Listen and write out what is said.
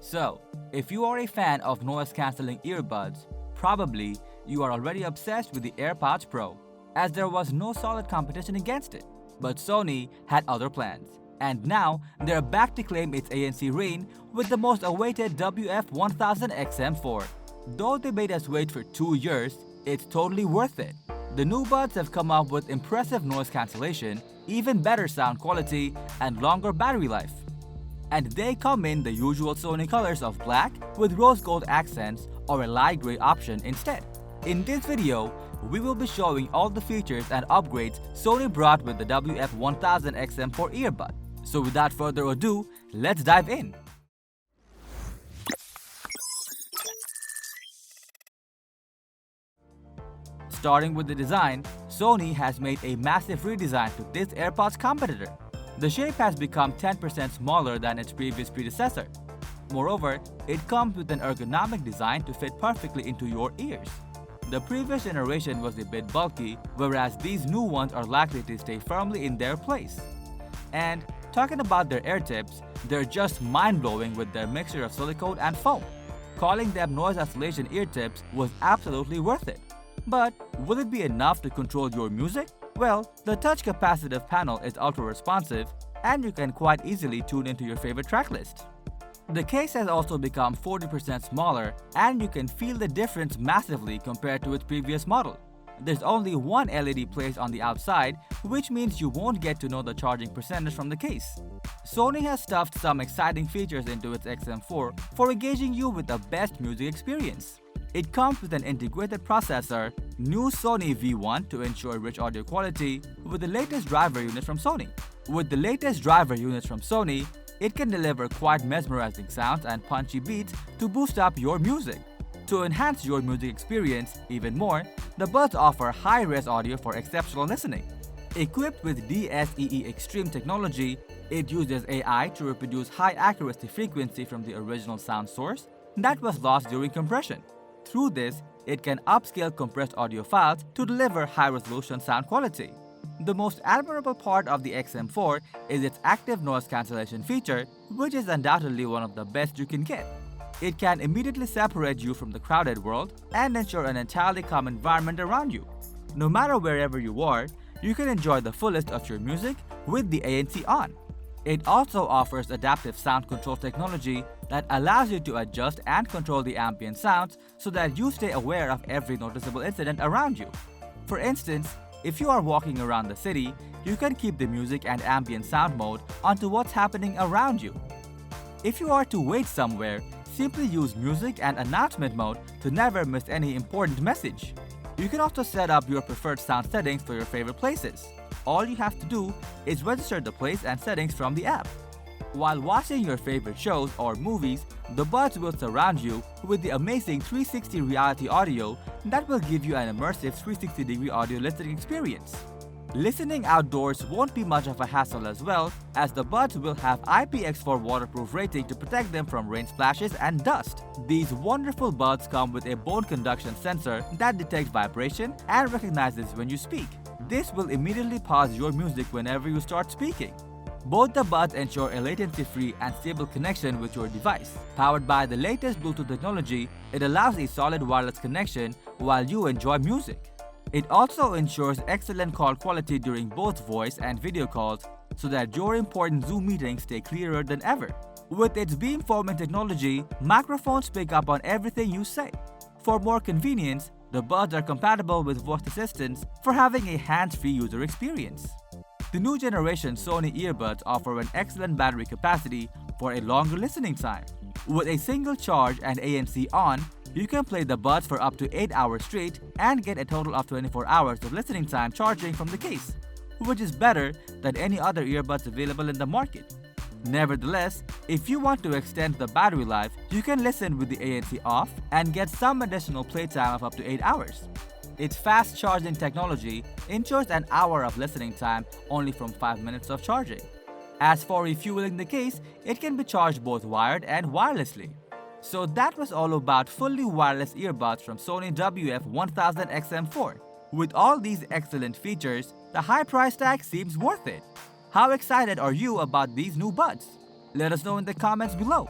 So, if you are a fan of noise-cancelling earbuds, probably you are already obsessed with the AirPods Pro, as there was no solid competition against it. But Sony had other plans, and now they're back to claim its ANC reign with the most awaited WF-1000XM4. Though they made us wait for 2 years, it's totally worth it. The new buds have come up with impressive noise cancellation, even better sound quality, and longer battery life. And they come in the usual Sony colors of black with rose gold accents or a light gray option instead. In this video, we will be showing all the features and upgrades Sony brought with the WF-1000XM4 earbud. So without further ado, let's dive in. Starting with the design, Sony has made a massive redesign to this AirPods competitor. The shape has become 10% smaller than its previous predecessor. Moreover, it comes with an ergonomic design to fit perfectly into your ears. The previous generation was a bit bulky, whereas these new ones are likely to stay firmly in their place. And talking about their air tips, they're just mind-blowing with their mixture of silicone and foam. Calling them noise isolation ear tips was absolutely worth it. But will it be enough to control your music? Well, the touch capacitive panel is ultra responsive and you can quite easily tune into your favorite track list. The case has also become 40% smaller and you can feel the difference massively compared to its previous model. There's only one LED placed on the outside, which means you won't get to know the charging percentage from the case. Sony has stuffed some exciting features into its XM4 for engaging you with the best music experience. It comes with an integrated processor, new Sony V1 to ensure rich audio quality, with the latest driver units from Sony. With the latest driver units from Sony, it can deliver quite mesmerizing sounds and punchy beats to boost up your music. To enhance your music experience even more, the buds offer high-res audio for exceptional listening. Equipped with DSEE Extreme technology, it uses AI to reproduce high-accuracy frequency from the original sound source that was lost during compression. Through this, it can upscale compressed audio files to deliver high-resolution sound quality. The most admirable part of the XM4 is its active noise cancellation feature, which is undoubtedly one of the best you can get. It can immediately separate you from the crowded world and ensure an entirely calm environment around you. No matter wherever you are, you can enjoy the fullest of your music with the ANC on. It also offers adaptive sound control technology that allows you to adjust and control the ambient sounds so that you stay aware of every noticeable incident around you. For instance, if you are walking around the city, you can keep the music and ambient sound mode onto what's happening around you. If you are to wait somewhere, simply use music and announcement mode to never miss any important message. You can also set up your preferred sound settings for your favorite places. All you have to do is register the place and settings from the app. While watching your favorite shows or movies, the buds will surround you with the amazing 360 reality audio that will give you an immersive 360-degree audio listening experience. Listening outdoors won't be much of a hassle as well, as the buds will have IPX4 waterproof rating to protect them from rain splashes and dust. These wonderful buds come with a bone conduction sensor that detects vibration and recognizes when you speak. This will immediately pause your music whenever you start speaking. Both the buds ensure a latency-free and stable connection with your device. Powered by the latest Bluetooth technology, it allows a solid wireless connection while you enjoy music. It also ensures excellent call quality during both voice and video calls so that your important Zoom meetings stay clearer than ever. With its beamforming technology, microphones pick up on everything you say. For more convenience, the buds are compatible with voice assistants for having a hands-free user experience. The new generation Sony earbuds offer an excellent battery capacity for a longer listening time. With a single charge and ANC on, you can play the buds for up to 8 hours straight and get a total of 24 hours of listening time charging from the case, which is better than any other earbuds available in the market. Nevertheless, if you want to extend the battery life, you can listen with the ANC off and get some additional playtime of up to 8 hours. Its fast charging technology ensures an hour of listening time only from 5 minutes of charging. As for refueling the case, it can be charged both wired and wirelessly. So that was all about fully wireless earbuds from Sony WF-1000XM4. With all these excellent features, the high price tag seems worth it. How excited are you about these new buds? Let us know in the comments below.